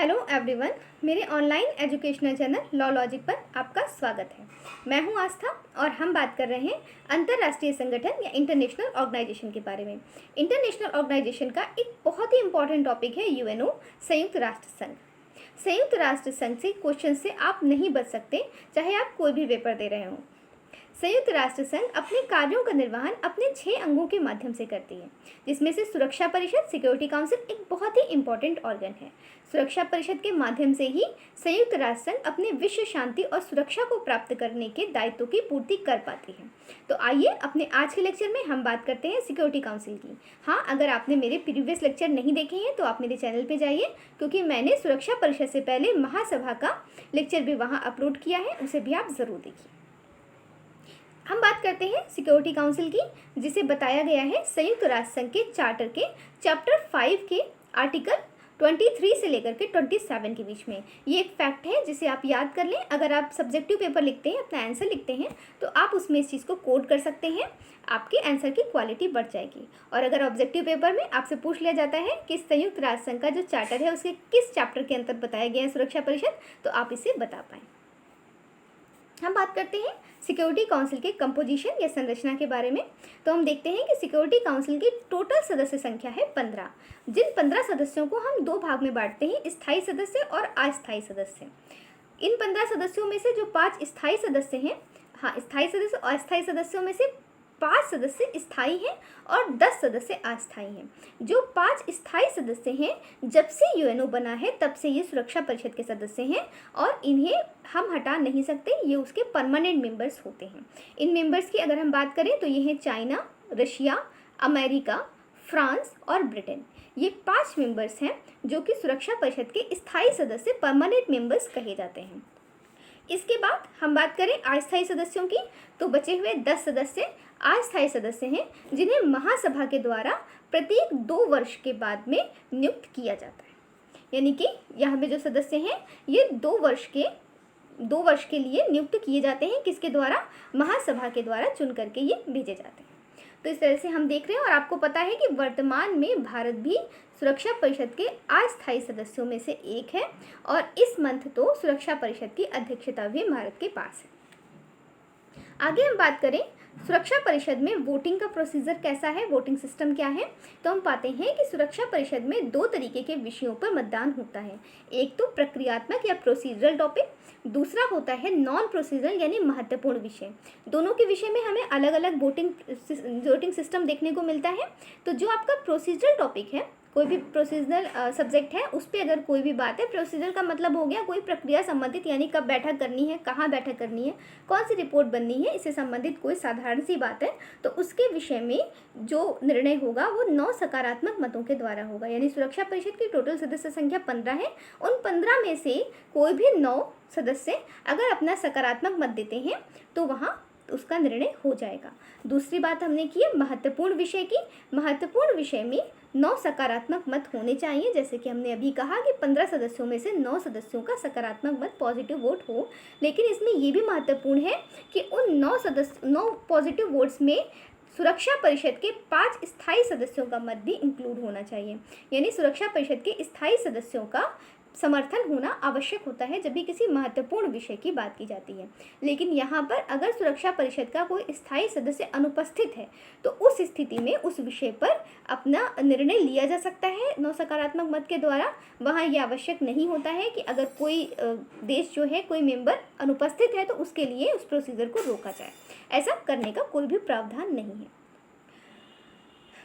Hello everyone, मेरे online educational channel law logic पर आपका स्वागत है। मैं हूं आस्था और हम बात कर रहे हैं अंतर्राष्ट्रीय संगठन या इंटरनेशनल ऑर्गेनाइजेशन के बारे में। इंटरनेशनल ऑर्गेनाइजेशन का एक बहुत ही इंपॉर्टेंट टॉपिक है यूएनओ, संयुक्त राष्ट्र संघ। संयुक्त राष्ट्र संघ से क्वेश्चन से आप नहीं बच सकते, चाहे आप कोई भी पेपर दे रहे हों। संयुक्त राष्ट्र संघ अपने कार्यों का निर्वहन अपने 6 अंगों के माध्यम से करती है, जिसमें से सुरक्षा परिषद, सिक्योरिटी काउंसिल एक बहुत ही इंपॉर्टेंट ऑर्गन है। सुरक्षा परिषद के माध्यम से ही संयुक्त राष्ट्र संघ अपने विश्व शांति और सुरक्षा को प्राप्त करने के दायित्वों की पूर्ति कर पाती है। तो आइए अपने आज के लेक्चर में हम बात करते हैं सिक्योरिटी काउंसिल की। हाँ, अगर आपने मेरे प्रीवियस लेक्चर नहीं देखे हैं तो आप मेरे चैनल पे जाइए, क्योंकि मैंने सुरक्षा परिषद से पहले महासभा का लेक्चर भी वहाँ अपलोड किया है, उसे भी आप ज़रूर देखिए। हम बात करते हैं सिक्योरिटी काउंसिल की, जिसे बताया गया है संयुक्त राष्ट्र संघ के चार्टर के चैप्टर 5 के आर्टिकल 23 से लेकर के 27 के बीच में। ये एक फैक्ट है जिसे आप याद कर लें। अगर आप सब्जेक्टिव पेपर लिखते हैं, अपना आंसर लिखते हैं, तो आप उसमें इस चीज़ को कोड कर सकते हैं, आपके आंसर की क्वालिटी बढ़ जाएगी। और अगर ऑब्जेक्टिव पेपर में आपसे पूछ लिया जाता है कि संयुक्त राष्ट्र संघ का जो चार्टर है उसके किस चैप्टर के अंतर्गत बताया गया है सुरक्षा परिषद, तो आप इसे बता पाएँ। हम बात करते हैं सिक्योरिटी काउंसिल के कंपोजिशन या संरचना के बारे में। तो हम देखते हैं कि सिक्योरिटी काउंसिल की टोटल सदस्य संख्या है 15। जिन 15 सदस्यों को हम 2 भाग में बांटते हैं, स्थायी सदस्य और अस्थायी सदस्य। इन 15 सदस्यों में से जो 5 स्थायी सदस्य हैं, हाँ, स्थायी सदस्य और अस्थायी सदस्यों में से 5 सदस्य स्थायी हैं और 10 सदस्य अस्थायी हैं। जो 5 स्थायी सदस्य हैं, जब से यूएनओ बना है तब से ये सुरक्षा परिषद के सदस्य हैं और इन्हें हम हटा नहीं सकते, ये उसके परमानेंट मेंबर्स होते हैं। इन मेंबर्स की अगर हम बात करें तो ये हैं चाइना, रशिया, अमेरिका, फ्रांस और ब्रिटेन। ये 5 मेंबर्स हैं जो कि सुरक्षा परिषद के स्थायी सदस्य, परमानेंट मेंबर्स कहे जाते हैं। इसके बाद हम बात करें अस्थायी सदस्यों की, तो बचे हुए 10 सदस्य अस्थायी सदस्य हैं, जिन्हें महासभा के द्वारा प्रत्येक 2 वर्ष के बाद में नियुक्त किया जाता है। यानी कि यहाँ पे जो सदस्य हैं ये 2 वर्ष के लिए नियुक्त किए जाते हैं। किसके द्वारा? महासभा के द्वारा चुन करके ये भेजे जाते हैं। तो इस तरह से हम देख रहे हैं, और आपको पता है कि वर्तमान में भारत भी सुरक्षा परिषद के अस्थायी सदस्यों में से एक है, और इस मंथ तो सुरक्षा परिषद की अध्यक्षता भी भारत के पास है। आगे हम बात करें सुरक्षा परिषद में वोटिंग का प्रोसीजर कैसा है, वोटिंग सिस्टम क्या है। तो हम पाते हैं कि सुरक्षा परिषद में 2 तरीके के विषयों पर मतदान होता है। एक तो प्रक्रियात्मक या प्रोसीजरल टॉपिक, दूसरा होता है नॉन प्रोसीजरल यानी महत्वपूर्ण विषय। दोनों के विषय में हमें अलग अलग वोटिंग सिस्टम देखने को मिलता है। तो जो आपका प्रोसीजरल टॉपिक है, कोई भी प्रोसीजरल सब्जेक्ट है, उस पर अगर कोई भी बात है, प्रोसीजर का मतलब हो गया कोई प्रक्रिया संबंधित, यानी कब बैठक करनी है, कहाँ बैठक करनी है, कौन सी रिपोर्ट बननी है, इससे संबंधित कोई साधारण सी बात है, तो उसके विषय में जो निर्णय होगा वो 9 सकारात्मक मतों के द्वारा होगा। यानी सुरक्षा परिषद की टोटल सदस्य संख्या 15 है। उन 15 में से कोई भी 9 सदस्य अगर अपना सकारात्मक मत देते हैं तो वहाँ उसका निर्णय हो जाएगा। दूसरी बात हमने की है महत्वपूर्ण विषय की। महत्वपूर्ण विषय में 9 सकारात्मक मत होने चाहिए, जैसे कि हमने अभी कहा कि 15 सदस्यों में से 9 सदस्यों का सकारात्मक मत, पॉजिटिव वोट हो। लेकिन इसमें ये भी महत्वपूर्ण है कि उन 9 पॉजिटिव वोट्स में सुरक्षा परिषद के 5 स्थायी सदस्यों का मत भी इंक्लूड होना चाहिए। यानी सुरक्षा परिषद के स्थायी सदस्यों का समर्थन होना आवश्यक होता है जब भी किसी महत्वपूर्ण विषय की बात की जाती है। लेकिन यहाँ पर अगर सुरक्षा परिषद का कोई स्थायी सदस्य अनुपस्थित है तो उस स्थिति में उस विषय पर अपना निर्णय लिया जा सकता है 9 सकारात्मक मत के द्वारा। वहाँ ये आवश्यक नहीं होता है कि अगर कोई देश जो है, कोई मेंबर अनुपस्थित है तो उसके लिए उस प्रोसीजर को रोका जाए। ऐसा करने का कोई भी प्रावधान नहीं है।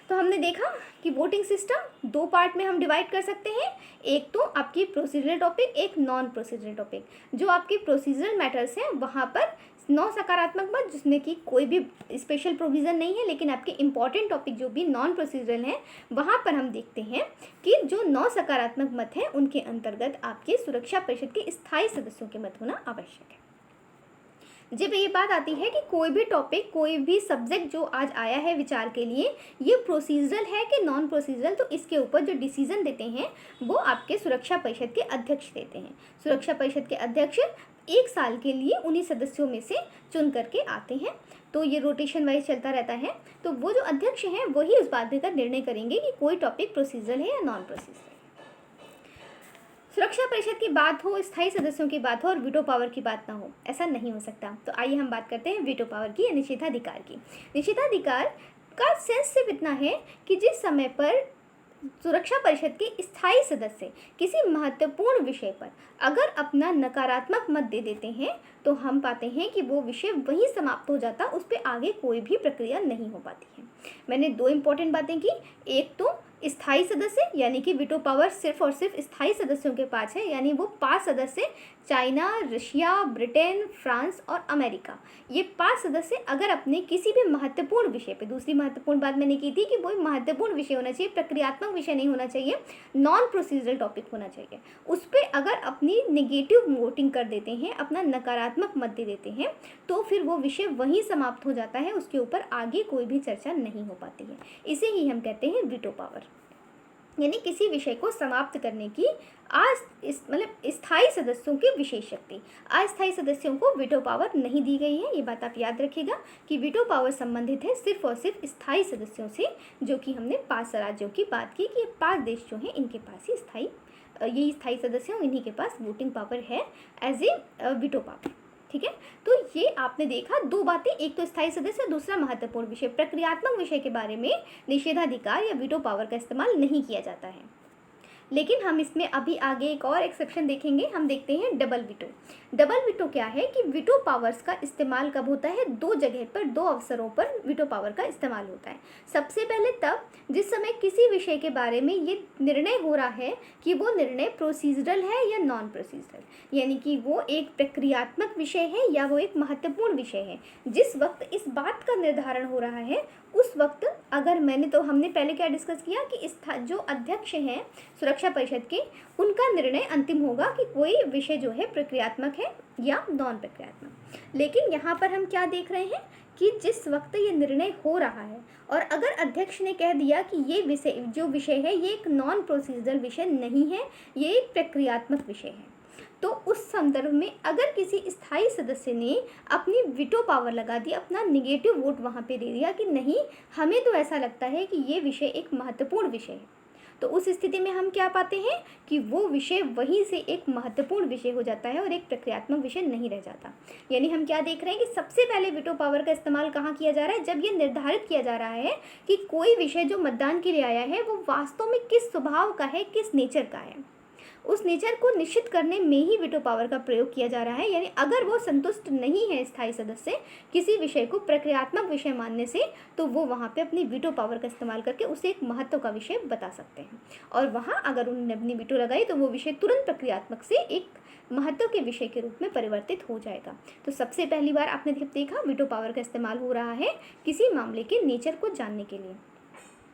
तो हमने देखा कि वोटिंग सिस्टम 2 पार्ट में हम डिवाइड कर सकते हैं। एक तो आपकी प्रोसीजरल टॉपिक, एक नॉन प्रोसीजरल टॉपिक। जो आपके प्रोसीजरल मैटर्स हैं वहाँ पर 9 सकारात्मक मत, जिसमें कि कोई भी स्पेशल प्रोविज़न नहीं है, लेकिन आपके इंपॉर्टेंट टॉपिक जो भी नॉन प्रोसीजरल हैं वहाँ पर हम देखते हैं कि जो 9 सकारात्मक मत हैं उनके अंतर्गत आपके सुरक्षा परिषद के स्थायी सदस्यों के मत होना आवश्यक है। जब ये बात आती है कि कोई भी टॉपिक, कोई भी सब्जेक्ट जो आज आया है विचार के लिए, ये प्रोसीजरल है कि नॉन प्रोसीजरल, तो इसके ऊपर जो डिसीजन देते हैं वो आपके सुरक्षा परिषद के अध्यक्ष देते हैं। सुरक्षा परिषद के अध्यक्ष 1 साल के लिए उन्हीं सदस्यों में से चुन करके आते हैं। तो ये रोटेशन वाइज चलता रहता है। तो वो जो अध्यक्ष हैं वही उस बात का निर्णय करेंगे कि कोई टॉपिक प्रोसीजरल है या नॉन प्रोसीजरल। सुरक्षा परिषद की बात हो, स्थायी सदस्यों की बात हो और वीटो पावर की बात ना हो, ऐसा नहीं हो सकता। तो आइए हम बात करते हैं वीटो पावर की या निषेधाधिकार की। निषेधाधिकार का सेंस सिर्फ इतना है कि जिस समय पर सुरक्षा परिषद के स्थायी सदस्य किसी महत्वपूर्ण विषय पर अगर अपना नकारात्मक मत दे देते हैं तो हम पाते हैं कि वो विषय वहीं समाप्त हो जाता, उस पर आगे कोई भी प्रक्रिया नहीं हो पाती है। मैंने दो इम्पोर्टेंट बातें की, एक तो स्थायी सदस्य यानी कि वीटो पावर सिर्फ और सिर्फ स्थायी सदस्यों के पास है, यानी वो 5 सदस्य चाइना, रशिया, ब्रिटेन, फ्रांस और अमेरिका, ये 5 सदस्य अगर अपने किसी भी महत्वपूर्ण विषय पे, दूसरी महत्वपूर्ण बात मैंने की थी कि वो महत्वपूर्ण विषय होना चाहिए, प्रक्रियात्मक विषय नहीं होना चाहिए, नॉन प्रोसीजरल टॉपिक होना चाहिए, उस पर अगर अपनी नेगेटिव वोटिंग कर देते हैं, अपना नकारात्मक मत दे देते हैं, तो फिर वो विषय वहीं समाप्त हो जाता है, उसके ऊपर आगे कोई भी चर्चा नहीं हो पाती है। इसे ही हम कहते हैं वीटो पावर, यानी किसी विषय को समाप्त करने की स्थायी सदस्यों की विशेष शक्ति। अस्थायी सदस्यों को वीटो पावर नहीं दी गई है, ये बात आप याद रखिएगा कि वीटो पावर संबंधित है सिर्फ और सिर्फ स्थायी सदस्यों से, जो कि हमने 5 राज्यों की बात की कि ये 5 देश जो हैं इनके पास ही यही स्थायी सदस्य हैं, इन्हीं के पास वोटिंग पावर है एज ए वीटो पावर। ठीक है, तो ये आपने देखा दो बातें, एक तो स्थायी सदस्य, दूसरा महत्वपूर्ण विषय। प्रक्रियात्मक विषय के बारे में निषेधाधिकार या वीटो पावर का इस्तेमाल नहीं किया जाता है, लेकिन हम इसमें अभी आगे एक और एक्सेप्शन देखेंगे। हम देखते हैं डबल वीटो। डबल वीटो क्या है कि वीटो पावर्स का इस्तेमाल कब होता है, 2 जगह पर, 2 अवसरों पर वीटो पावर का इस्तेमाल होता है। सबसे पहले तब जिस समय किसी विषय के बारे में ये निर्णय हो रहा है कि वो निर्णय प्रोसीजरल है या नॉन प्रोसीजरल, यानी कि वो एक प्रक्रियात्मक विषय है या वो एक महत्वपूर्ण विषय है। जिस वक्त इस बात का निर्धारण हो रहा है उस वक्त अगर हमने पहले क्या डिस्कस किया कि जो अध्यक्ष हैं सुरक्षा परिषद के, उनका निर्णय अंतिम होगा कि कोई विषय जो है प्रक्रियात्मक है या नॉन प्रक्रियात्मक। लेकिन यहाँ पर हम क्या देख रहे हैं कि जिस वक्त ये निर्णय हो रहा है और अगर अध्यक्ष ने कह दिया कि ये विषय है ये एक नॉन प्रोसीजरल विषय नहीं है, ये एक प्रक्रियात्मक विषय है, तो उस संदर्भ में अगर किसी स्थायी सदस्य ने अपनी वीटो पावर लगा दी, अपना निगेटिव वोट वहाँ पे दे दिया कि नहीं, हमें तो ऐसा लगता है कि ये विषय एक महत्वपूर्ण विषय है, तो उस स्थिति में हम क्या पाते हैं कि वो विषय वहीं से एक महत्वपूर्ण विषय हो जाता है और एक प्रक्रियात्मक विषय नहीं रह जाता। यानी हम क्या देख रहे हैं कि सबसे पहले वीटो पावर का इस्तेमाल कहाँ किया जा रहा है, जब ये निर्धारित किया जा रहा है कि कोई विषय जो मतदान के लिए आया है वो वास्तव में किस स्वभाव का है, किस नेचर का है, उस नेचर को निश्चित करने में ही वीटो पावर का प्रयोग किया जा रहा है। यानी अगर वो संतुष्ट नहीं है स्थायी सदस्य किसी विषय को प्रक्रियात्मक विषय मानने से, तो वो वहाँ पे अपनी वीटो पावर का इस्तेमाल करके उसे एक महत्व का विषय बता सकते हैं, और वहाँ अगर उन्होंने अपनी वीटो लगाई तो वो विषय तुरंत प्रक्रियात्मक से एक महत्व के विषय के रूप में परिवर्तित हो जाएगा। तो सबसे पहली बार आपने देखा वीटो पावर का इस्तेमाल हो रहा है किसी मामले के नेचर को जानने के लिए।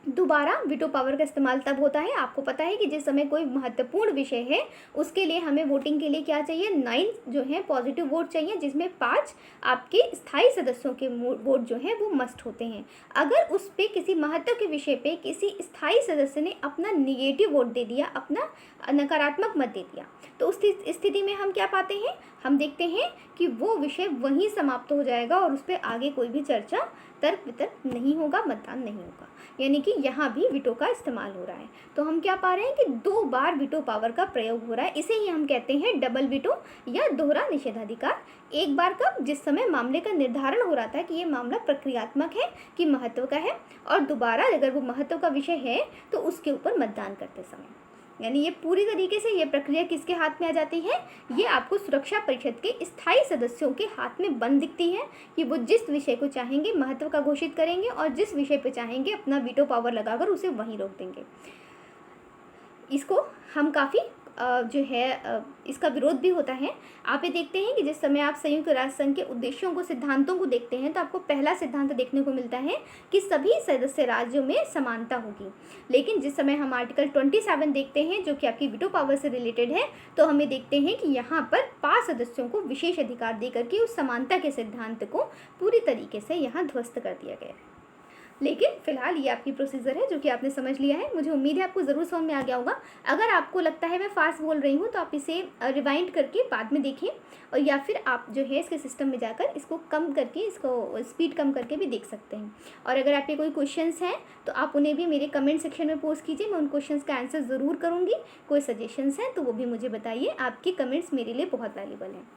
दोबारा वीटो पावर का इस्तेमाल तब होता है, आपको पता है कि जिस समय कोई महत्वपूर्ण विषय है उसके लिए हमें वोटिंग के लिए क्या चाहिए, 9 जो है पॉजिटिव वोट चाहिए, जिसमें 5 आपके स्थायी सदस्यों के वोट जो हैं वो मस्ट होते हैं। अगर उस पे किसी महत्व के विषय पे किसी स्थायी सदस्य ने अपना निगेटिव वोट दे दिया, अपना नकारात्मक मत दे दिया, तो उस स्थिति में हम क्या पाते हैं, हम देखते हैं कि वो विषय वहीं समाप्त हो जाएगा और उस पर आगे कोई भी चर्चा, तर्क वितर्क नहीं होगा, मतदान नहीं होगा। यानी कि यहाँ भी वीटो का इस्तेमाल हो रहा है। तो हम क्या पा रहे हैं कि 2 बार वीटो पावर का प्रयोग हो रहा है। इसे ही हम कहते हैं डबल वीटो या दोहरा निषेधाधिकार। एक बार कब, जिस समय मामले का निर्धारण हो रहा था कि ये मामला प्रक्रियात्मक है कि महत्व का है, और दोबारा अगर वो महत्व का विषय है तो उसके ऊपर मतदान करते समय। यानी ये पूरी तरीके से ये प्रक्रिया किसके हाथ में आ जाती है, ये आपको सुरक्षा परिषद के स्थायी सदस्यों के हाथ में बंद दिखती है कि वो जिस विषय को चाहेंगे महत्व का घोषित करेंगे और जिस विषय पे चाहेंगे अपना वीटो पावर लगाकर उसे वहीं रोक देंगे। इसको हम काफ़ी इसका विरोध भी होता है। आप ये देखते हैं कि जिस समय आप संयुक्त राष्ट्र संघ के उद्देश्यों को, सिद्धांतों को देखते हैं तो आपको पहला सिद्धांत देखने को मिलता है कि सभी सदस्य राज्यों में समानता होगी। लेकिन जिस समय हम आर्टिकल 27 देखते हैं जो कि आपकी वीटो पावर से रिलेटेड है, तो हमें देखते हैं कि यहाँ पर 5 सदस्यों को विशेष अधिकार देकर के उस समानता के सिद्धांत को पूरी तरीके से यहाँ ध्वस्त कर दिया गया है। लेकिन फ़िलहाल ये आपकी प्रोसीजर है जो कि आपने समझ लिया है। मुझे उम्मीद है आपको ज़रूर समझ में आ गया होगा। अगर आपको लगता है मैं फ़ास्ट बोल रही हूँ तो आप इसे रिवाइंड करके बाद में देखें, और या फिर आप जो है इसके सिस्टम में जाकर इसको कम करके, इसको स्पीड कम करके भी देख सकते हैं। और अगर आपके कोई क्वेश्चंस हैं तो आप उन्हें भी मेरे कमेंट सेक्शन में पोस्ट कीजिए, मैं उन क्वेश्चंस का आंसर ज़रूर करूँगी। कोई सजेशंस हैं तो वो भी मुझे बताइए, आपके कमेंट्स मेरे लिए बहुत वैल्यूबल हैं।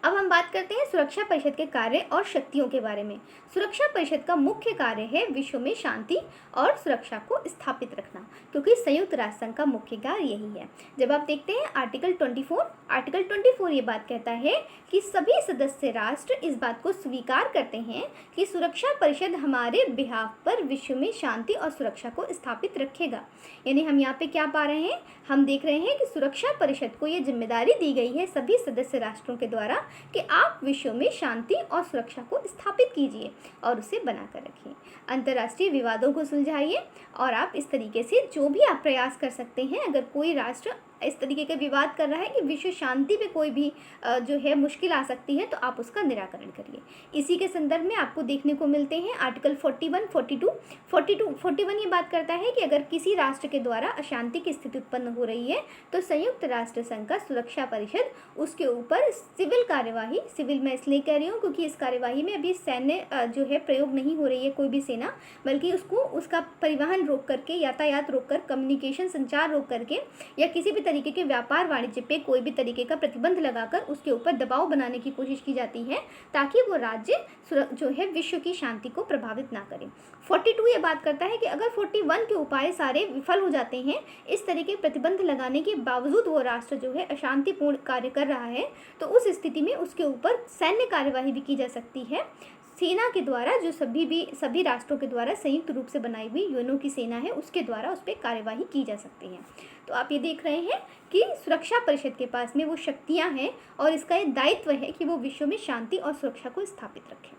अब हम बात करते हैं सुरक्षा परिषद के कार्य और शक्तियों के बारे में। सुरक्षा परिषद का मुख्य कार्य है विश्व में शांति और सुरक्षा को स्थापित रखना, क्योंकि संयुक्त राष्ट्र संघ का मुख्य कार्य यही है। जब आप देखते हैं आर्टिकल 24 ये बात कहता है कि सभी सदस्य राष्ट्र इस बात को स्वीकार करते हैं कि सुरक्षा परिषद हमारे बिहाफ पर विश्व में शांति और सुरक्षा को स्थापित रखेगा। यानी हम यहाँ पे क्या पा रहे हैं, हम देख रहे हैं कि सुरक्षा परिषद को ये जिम्मेदारी दी गई है सभी सदस्य राष्ट्रों के द्वारा कि आप विश्व में शांति और सुरक्षा को स्थापित कीजिए और उसे बनाकर रखिए, अंतर्राष्ट्रीय विवादों को सुलझाइए। और आप इस तरीके से जो भी आप प्रयास कर सकते हैं, अगर कोई राष्ट्र इस तरीके का विवाद कर रहा है कि विश्व शांति पे कोई भी जो है मुश्किल आ सकती है, तो आप उसका निराकरण करिए। इसी के संदर्भ में आपको देखने को मिलते हैं आर्टिकल 41 ये बात करता है कि अगर किसी राष्ट्र के द्वारा अशांति की स्थिति उत्पन्न हो रही है तो संयुक्त राष्ट्र संघ का सुरक्षा परिषद उसके ऊपर सिविल कार्यवाही, सिविल मैं इसलिए कह रही हूँ क्योंकि इस कार्यवाही में अभी सैन्य जो है प्रयोग नहीं हो रही है कोई भी सेना, बल्कि उसको उसका परिवहन रोक करके, यातायात रोक कर, कम्युनिकेशन संचार रोक करके, या किसी भी तरीके के व्यापार वाणिज्य पे कोई भी तरीके का प्रतिबंध लगाकर उसके ऊपर दबाव बनाने की कोशिश की जाती है ताकि वो राज्य जो है विश्व की शांति को प्रभावित ना करे। 42 ये बात करता है कि अगर 41 के उपाय सारे विफल हो जाते हैं, इस तरीके प्रतिबंध लगाने के बावजूद वो राष्ट्र जो है अशांतिपूर्ण कार्य कर रहा है, तो उस स्थिति में उसके ऊपर सैन्य कार्यवाही भी की जा सकती है। सेना के द्वारा, जो सभी राष्ट्रों के द्वारा संयुक्त रूप से बनाई हुई यूएनओ की सेना है, उसके द्वारा उस पर कार्यवाही की जा सकती है। तो आप ये देख रहे हैं कि सुरक्षा परिषद के पास में वो शक्तियां हैं और इसका ये दायित्व है कि वो विश्व में शांति और सुरक्षा को स्थापित रखें।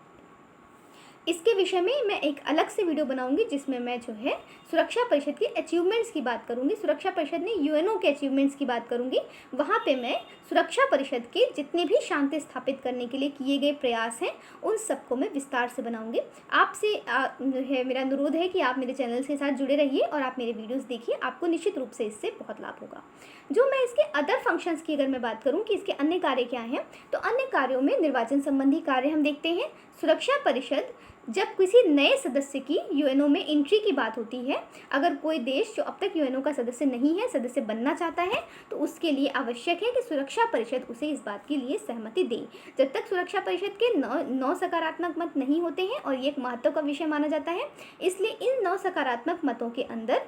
इसके विषय में मैं एक अलग से वीडियो बनाऊंगी जिसमें मैं जो है सुरक्षा परिषद के अचीवमेंट्स की बात करूंगी, सुरक्षा परिषद ने यूएनओ के अचीवमेंट्स की बात करूंगी। वहाँ पे मैं सुरक्षा परिषद के जितने भी शांति स्थापित करने के लिए किए गए प्रयास हैं उन सबको मैं विस्तार से बनाऊंगी। आपसे है मेरा अनुरोध है कि आप मेरे चैनल के साथ जुड़े रहिए और आप मेरे वीडियोज़ देखिए, आपको निश्चित रूप से इससे बहुत लाभ होगा। जो मैं इसके अदर फंक्शंस की अगर मैं बात करूं कि इसके अन्य कार्य क्या हैं, तो अन्य कार्यों में निर्वाचन संबंधी कार्य हम देखते हैं। सुरक्षा परिषद जब किसी नए सदस्य की यूएनओ में एंट्री की बात होती है, अगर कोई देश जो अब तक यूएनओ का सदस्य नहीं है सदस्य बनना चाहता है, तो उसके लिए आवश्यक है कि सुरक्षा परिषद उसे इस बात के लिए सहमति दे। जब तक सुरक्षा परिषद के 9 सकारात्मक मत नहीं होते हैं, और ये एक महत्व का विषय माना जाता है, इसलिए इन 9 सकारात्मक मतों के अंदर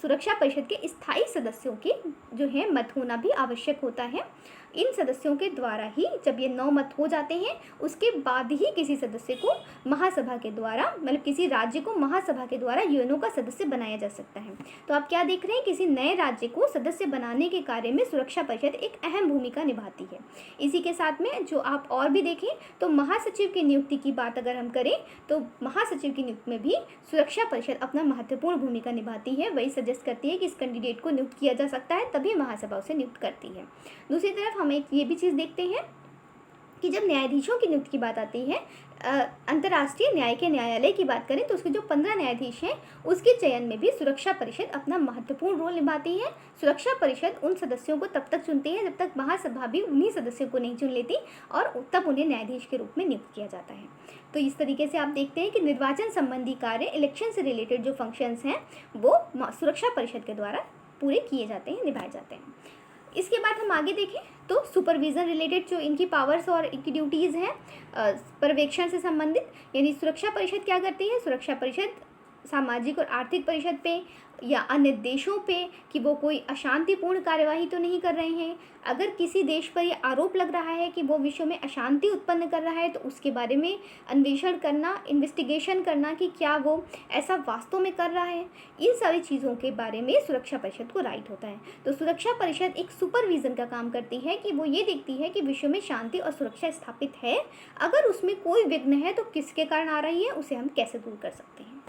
सुरक्षा परिषद के स्थायी सदस्यों के जो है मत होना भी आवश्यक होता है। इन सदस्यों के द्वारा ही जब ये 9 मत हो जाते हैं, उसके बाद ही किसी सदस्य को महासभा के द्वारा, मतलब किसी राज्य को महासभा के द्वारा यूएनओ का सदस्य बनाया जा सकता है। तो आप क्या देख रहे हैं, किसी नए राज्य को सदस्य बनाने के कार्य में सुरक्षा परिषद एक अहम भूमिका निभाती है। इसी के साथ में जो आप और भी देखें तो महासचिव की नियुक्ति की बात अगर हम करें, तो महासचिव की नियुक्ति में भी सुरक्षा परिषद अपना महत्वपूर्ण भूमिका निभाती है। वही सजेस्ट करती है कि इस कैंडिडेट को नियुक्त किया जा सकता है, तभी महासभा उसे नियुक्त करती है। दूसरी तरफ हम एक ये भी चीज़ देखते हैं कि जब न्यायाधीशों की नियुक्ति की बात आती है, अंतर्राष्ट्रीय न्याय के न्यायालय की बात करें, तो उसके जो 15 न्यायाधीश हैं उसके चयन में भी सुरक्षा परिषद अपना महत्वपूर्ण रोल निभाती है। सुरक्षा परिषद उन सदस्यों को तब तक चुनती है जब तक महासभा भी उन्हीं सदस्यों को नहीं चुन लेती, और तब उन्हें न्यायाधीश के रूप में नियुक्त किया जाता है। तो इस तरीके से आप देखते हैं कि निर्वाचन संबंधी कार्य, इलेक्शन से रिलेटेड जो फंक्शंस हैं वो सुरक्षा परिषद के द्वारा पूरे किए जाते हैं, निभाए जाते हैं। इसके बाद हम आगे देखें तो सुपरविज़न रिलेटेड जो इनकी पावर्स और इनकी ड्यूटीज़ हैं पर्यवेक्षण से संबंधित, यानी सुरक्षा परिषद क्या करती है, सुरक्षा परिषद सामाजिक और आर्थिक परिषद पे या अन्य देशों पे कि वो कोई अशांतिपूर्ण कार्यवाही तो नहीं कर रहे हैं। अगर किसी देश पर ये आरोप लग रहा है कि वो विश्व में अशांति उत्पन्न कर रहा है, तो उसके बारे में अन्वेषण करना, इन्वेस्टिगेशन करना कि क्या वो ऐसा वास्तव में कर रहा है, इन सारी चीज़ों के बारे में सुरक्षा परिषद को राइट होता है। तो सुरक्षा परिषद एक सुपरविज़न का काम करती है कि वो ये देखती है कि विश्व में शांति और सुरक्षा स्थापित है, अगर उसमें कोई विघ्न है तो किसके कारण आ रही है, उसे हम कैसे दूर कर सकते हैं।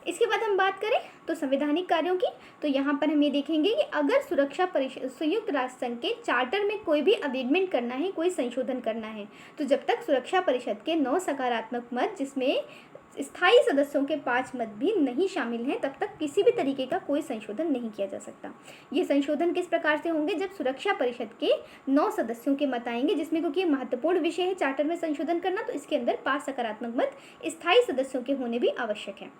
इसके बाद हम बात करें तो संवैधानिक कार्यों की, तो यहाँ पर हम ये देखेंगे कि अगर सुरक्षा परिषद संयुक्त राष्ट्र संघ के चार्टर में कोई भी अमेंडमेंट करना है, कोई संशोधन करना है, तो जब तक सुरक्षा परिषद के 9 सकारात्मक मत, जिसमें स्थायी सदस्यों के 5 मत भी नहीं शामिल हैं तब तक किसी भी तरीके का कोई संशोधन नहीं किया जा सकता। ये संशोधन किस प्रकार से होंगे? जब सुरक्षा परिषद के 9 सदस्यों के मत आएंगे, जिसमें क्योंकि ये महत्वपूर्ण विषय है चार्टर में संशोधन करना, तो इसके अंदर 5 सकारात्मक मत स्थायी सदस्यों के होने भी आवश्यक है।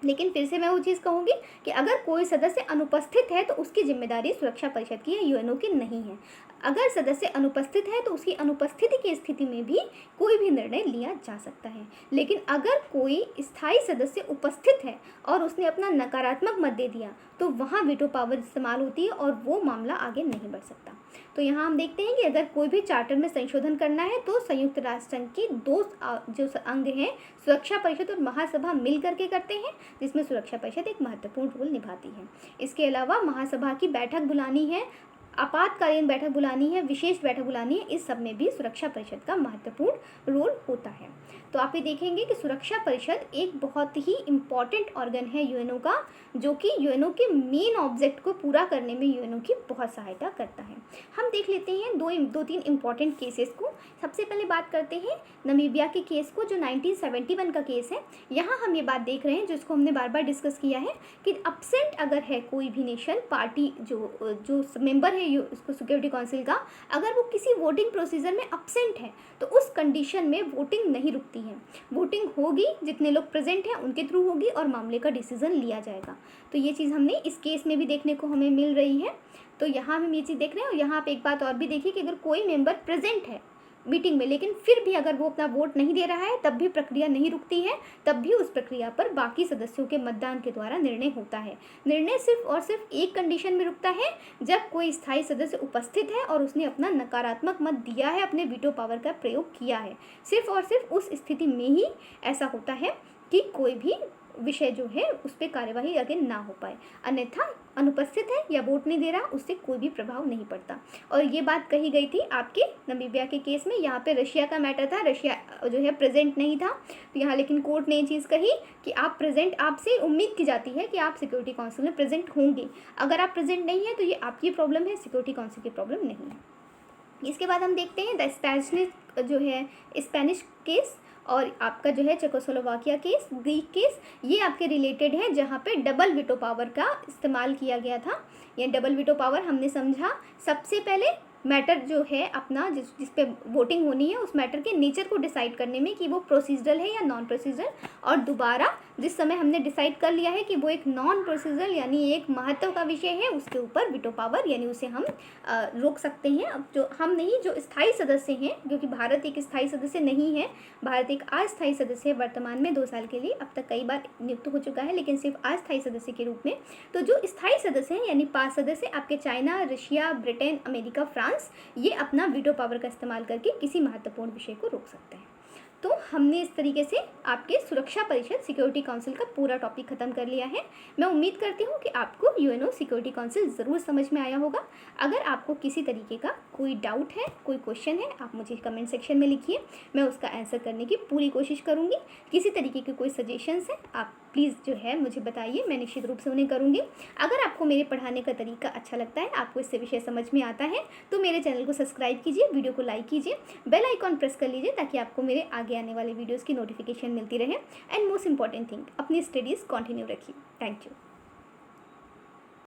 लेकिन फिर से मैं वो चीज़ कहूँगी कि अगर कोई सदस्य अनुपस्थित है तो उसकी जिम्मेदारी सुरक्षा परिषद की या यूएनओ की नहीं है। अगर सदस्य अनुपस्थित है तो उसकी अनुपस्थिति की स्थिति में भी कोई भी निर्णय लिया जा सकता है। लेकिन अगर कोई स्थायी सदस्य उपस्थित है और उसने अपना नकारात्मक मत दे दिया तो वहाँ वीटो पावर इस्तेमाल होती है और वो मामला आगे नहीं बढ़ सकता। तो यहाँ हम देखते हैं कि अगर कोई भी चार्टर में संशोधन करना है तो संयुक्त राष्ट्र संघ की 2 जो अंग हैं, सुरक्षा परिषद और महासभा मिल करके करते हैं, जिसमें सुरक्षा परिषद एक महत्वपूर्ण रोल निभाती है। इसके अलावा महासभा की बैठक बुलानी है, आपातकालीन बैठक बुलानी है, विशेष बैठक बुलानी है, इस सब में भी सुरक्षा परिषद का महत्वपूर्ण रोल होता है। तो आप ये देखेंगे कि सुरक्षा परिषद एक बहुत ही इम्पॉर्टेंट ऑर्गन है यूएनओ का, जो कि यूएनओ के मेन ऑब्जेक्ट को पूरा करने में यूएनओ की बहुत सहायता करता है। हम देख लेते हैं दो तीन इम्पॉर्टेंट केसेस को। सबसे पहले बात करते हैं नमीबिया के केस को, जो 1971 का केस है। यहाँ हम ये बात देख रहे हैं, जिसको हमने बार बार डिस्कस किया है, कि अब्सेंट अगर है कोई भी नेशन पार्टी जो मेंबर है उसको सिक्योरिटी काउंसिल का, अगर वो किसी वोटिंग प्रोसीजर में अब्सेंट है तो उस कंडीशन में वोटिंग नहीं रुकती है। वोटिंग होगी, जितने लोग प्रेजेंट हैं उनके थ्रू होगी और मामले का डिसीजन लिया जाएगा। तो ये चीज़ हमने इस केस में भी देखने को हमें मिल रही है। तो यहाँ हम ये चीज़ देख रहे हैं। और यहाँ पे एक बात और भी देखिए कि अगर कोई मेंबर प्रेजेंट है मीटिंग में, लेकिन फिर भी अगर वो अपना वोट नहीं दे रहा है, तब भी प्रक्रिया नहीं रुकती है, तब भी उस प्रक्रिया पर बाकी सदस्यों के मतदान के द्वारा निर्णय होता है। निर्णय सिर्फ और सिर्फ एक कंडीशन में रुकता है, जब कोई स्थायी सदस्य उपस्थित है और उसने अपना नकारात्मक मत दिया है, अपने वीटो पावर का प्रयोग किया है। सिर्फ और सिर्फ उस स्थिति में ही ऐसा होता है कि कोई भी विषय जो है उस पर कार्यवाही आगे ना हो पाए, अन्यथा अनुपस्थित है या वोट नहीं दे रहा, उससे कोई भी प्रभाव नहीं पड़ता। और ये बात कही गई थी आपके नमीबिया के केस में। यहाँ पे रशिया का मैटर था, रशिया जो है प्रेजेंट नहीं था, तो यहाँ लेकिन कोर्ट ने ये चीज़ कही कि आप प्रेजेंट, आपसे उम्मीद की जाती है कि आप सिक्योरिटी काउंसिल में प्रेजेंट होंगे। अगर आप प्रेजेंट नहीं है तो ये आपकी प्रॉब्लम है, सिक्योरिटी काउंसिल की प्रॉब्लम नहीं है। इसके बाद हम देखते हैं स्पेनिश केस और आपका जो है चेकोस्लोवाकिया केस, ग्रीक केस, ये आपके रिलेटेड है, जहाँ पे डबल वीटो पावर का इस्तेमाल किया गया था। ये डबल वीटो पावर हमने समझा सबसे पहले मैटर जो है अपना जिस पे वोटिंग होनी है, उस मैटर के नेचर को डिसाइड करने में कि वो प्रोसीजरल है या नॉन प्रोसीजरल, और दोबारा जिस समय हमने डिसाइड कर लिया है कि वो एक नॉन प्रोसीजरल यानी एक महत्व का विषय है, उसके ऊपर वीटो पावर यानी उसे हम रोक सकते हैं। अब जो हम नहीं, जो स्थायी सदस्य हैं, क्योंकि भारत एक स्थायी सदस्य नहीं है, भारत एक अस्थायी सदस्य है वर्तमान में 2 साल के लिए, अब तक कई बार नियुक्त हो चुका है, लेकिन सिर्फ अस्थायी सदस्य के रूप में। तो जो स्थायी सदस्य हैं यानी 5 सदस्य आपके China, Russia, Britain, America, France, ये अपना वीटो पावर का इस्तेमाल करके किसी महत्वपूर्ण विषय को रोक सकते हैं। तो हमने इस तरीके से आपके सुरक्षा परिषद सिक्योरिटी काउंसिल का पूरा टॉपिक खत्म कर लिया है। मैं उम्मीद करती हूँ कि आपको यूएनओ सिक्योरिटी काउंसिल ज़रूर समझ में आया होगा। अगर आपको किसी तरीके का कोई डाउट है, कोई क्वेश्चन है, आप मुझे कमेंट सेक्शन में लिखिए, मैं उसका आंसर करने की पूरी कोशिश करूँगी। किसी तरीके के कोई सजेशंस हैं, आप प्लीज़ जो है मुझे बताइए, मैं निश्चित रूप से उन्हें करूँगी। अगर आपको मेरे पढ़ाने का तरीका अच्छा लगता है, आपको इससे विषय समझ में आता है, तो मेरे चैनल को सब्सक्राइब कीजिए, वीडियो को लाइक कीजिए, बेल आइकॉन प्रेस कर लीजिए, ताकि आपको मेरे आगे आने वाले वीडियोज़ की नोटिफिकेशन मिलती रहे। एंड मोस्ट इंपॉर्टेंट थिंग, अपनी स्टडीज़ कंटिन्यू रखिए। Thank you.